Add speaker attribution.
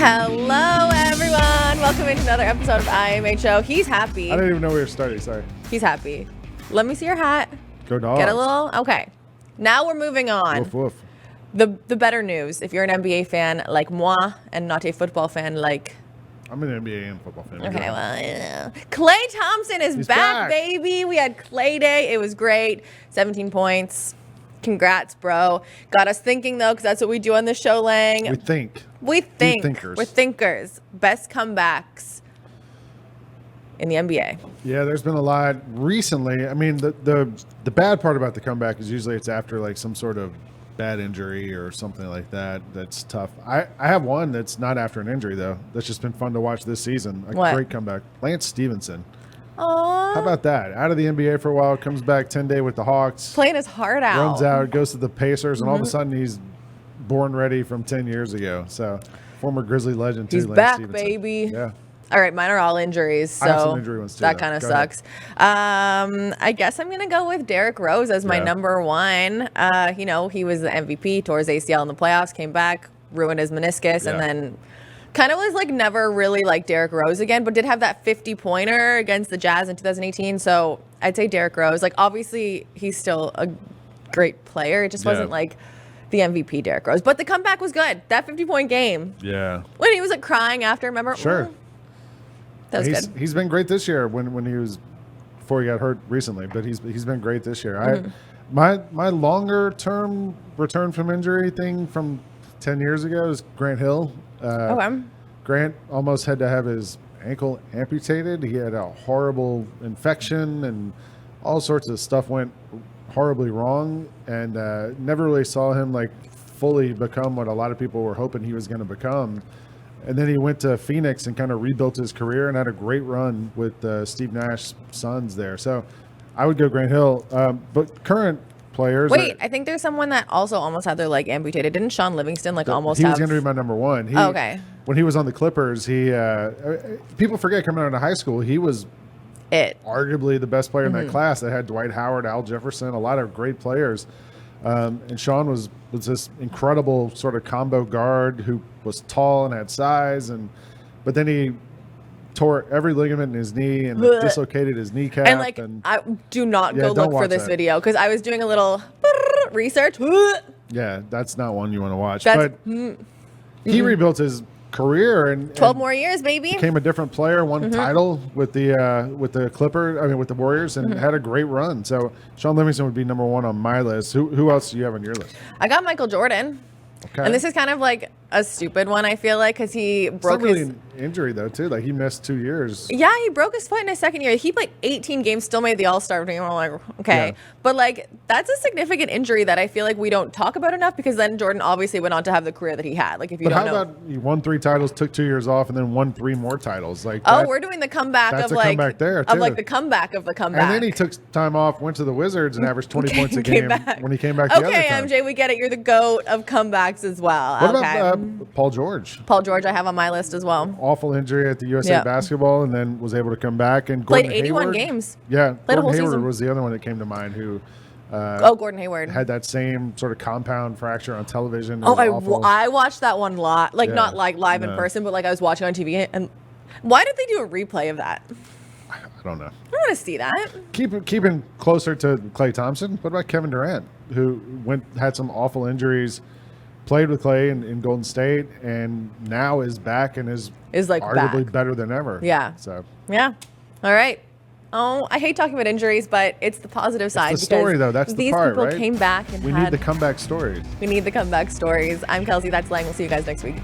Speaker 1: Hello, everyone. Welcome into another episode of IMHO. He's happy.
Speaker 2: I didn't even know we were starting. Sorry.
Speaker 1: He's happy. Let me see your hat.
Speaker 2: Go Dogs.
Speaker 1: Get a little. Okay. Now we're moving on.
Speaker 2: Woof woof.
Speaker 1: The better news. If you're an NBA fan like moi and not a football fan like.
Speaker 2: I'm an NBA and football fan.
Speaker 1: Okay, well, yeah. Klay Thompson is
Speaker 2: He's
Speaker 1: back,
Speaker 2: back,
Speaker 1: baby. We had Klay Day. It was great. 17 points. Congrats, bro. Got us thinking, though, because that's what we do on this show, Lang.
Speaker 2: We think.
Speaker 1: We think.
Speaker 2: Thinkers.
Speaker 1: We're thinkers. Best comebacks in the NBA.
Speaker 2: Yeah, there's been a lot recently. I mean, the bad part about the comeback is usually it's after like some sort of bad injury or something like that. That's tough. I have one that's not after an injury, though. That's just been fun to watch this season.
Speaker 1: What?
Speaker 2: Great comeback. Lance Stevenson.
Speaker 1: Aww.
Speaker 2: How about that? Out of the NBA for a while, comes back 10-day with the Hawks.
Speaker 1: Playing his heart out.
Speaker 2: Runs out, goes to the Pacers, and all of a sudden he's born ready from 10 years ago. So, former Grizzly legend, too.
Speaker 1: He's
Speaker 2: Lance
Speaker 1: back,
Speaker 2: Stevenson.
Speaker 1: baby.
Speaker 2: Yeah.
Speaker 1: All right, mine are all injuries, so
Speaker 2: I have some injury ones too,
Speaker 1: that
Speaker 2: though.
Speaker 1: kind of
Speaker 2: Go ahead.
Speaker 1: sucks. I guess I'm going to go with Derrick Rose as my number one. He was the MVP, tore his ACL in the playoffs, came back, ruined his meniscus, and then kind of was like never really like Derrick Rose again, but did have that 50-pointer against the Jazz in 2018. So I'd say Derrick Rose. Like, obviously, he's still a great player. It just wasn't like the MVP Derrick Rose. But the comeback was good. That 50-point game.
Speaker 2: Yeah.
Speaker 1: When he was like crying after, remember?
Speaker 2: Sure.
Speaker 1: That was good.
Speaker 2: He's been great this year when he was before he got hurt recently, but he's been great this year. My longer term return from injury thing from 10 years ago is Grant Hill.
Speaker 1: Okay.
Speaker 2: Grant almost had to have his ankle amputated. He had a horrible infection and all sorts of stuff went horribly wrong, and never really saw him like fully become what a lot of people were hoping he was going to become. And then he went to Phoenix and kind of rebuilt his career and had a great run with Steve Nash's Suns there. So I would go Grant Hill. But current players.
Speaker 1: Wait, I think there's someone that also almost had their leg amputated. Didn't Sean Livingston almost
Speaker 2: he
Speaker 1: have?
Speaker 2: was going to be my number one.
Speaker 1: Okay.
Speaker 2: When he was on the Clippers, he people forget coming out of high school, he was arguably the best player in that class. That had Dwight Howard, Al Jefferson, a lot of great players. And Sean was this incredible sort of combo guard who was tall and had size, but then he tore every ligament in his knee and dislocated his kneecap.
Speaker 1: And I do not go look for this video because I was doing a little research.
Speaker 2: Yeah, that's not one you want to watch.
Speaker 1: That's,
Speaker 2: but he rebuilt his career and
Speaker 1: 12 more years, baby.
Speaker 2: Became a different player, won title with the with the Warriors, and had a great run. So Sean Livingston would be number one on my list. Who else do you have on your list?
Speaker 1: I got Michael Jordan.
Speaker 2: Okay.
Speaker 1: And this is kind of like a stupid one, I feel like, because he broke his...
Speaker 2: an injury, though, too. Like, he missed 2 years.
Speaker 1: Yeah, he broke his foot in his second year. He played 18 games, still made the All-Star team. I'm like, okay. Yeah. But, like, that's a significant injury that I feel like we don't talk about enough because then Jordan obviously went on to have the career that he had. Like, if you don't know.
Speaker 2: How about he won 3 titles, took 2 years off, and then won 3 more titles? Like,
Speaker 1: we're doing the comeback
Speaker 2: that's
Speaker 1: of,
Speaker 2: a comeback there, too.
Speaker 1: Of, like, the comeback of the comeback.
Speaker 2: And then he took time off, went to the Wizards, and averaged 20 points a game when he came back the other time.
Speaker 1: Okay, MJ, we get it. You're the GOAT of comebacks as well.
Speaker 2: What about Paul George?
Speaker 1: Paul George I have on my list as well.
Speaker 2: Awful injury at the USA Basketball, and then was able to come back. And
Speaker 1: played
Speaker 2: Gordon
Speaker 1: 81
Speaker 2: Hayward,
Speaker 1: games.
Speaker 2: Yeah,
Speaker 1: played a whole
Speaker 2: Hayward
Speaker 1: season.
Speaker 2: Was the other one that came to mind who
Speaker 1: Gordon Hayward.
Speaker 2: Had that same sort of compound fracture on television.
Speaker 1: I watched that one not like live in person, but like I was watching on TV. And why did they do a replay of that?
Speaker 2: I don't know.
Speaker 1: I want to see that.
Speaker 2: Keeping closer to Klay Thompson. What about Kevin Durant, who had some awful injuries, played with Klay in Golden State, and now is back and is like arguably better than ever.
Speaker 1: Yeah.
Speaker 2: So
Speaker 1: yeah. All right. Oh, I hate talking about injuries, but it's the positive side.
Speaker 2: It's the story, though. That's the part, right?
Speaker 1: These people came back and
Speaker 2: we need the comeback stories.
Speaker 1: We need the comeback stories. I'm Kelcey. That's Lang. We'll see you guys next week.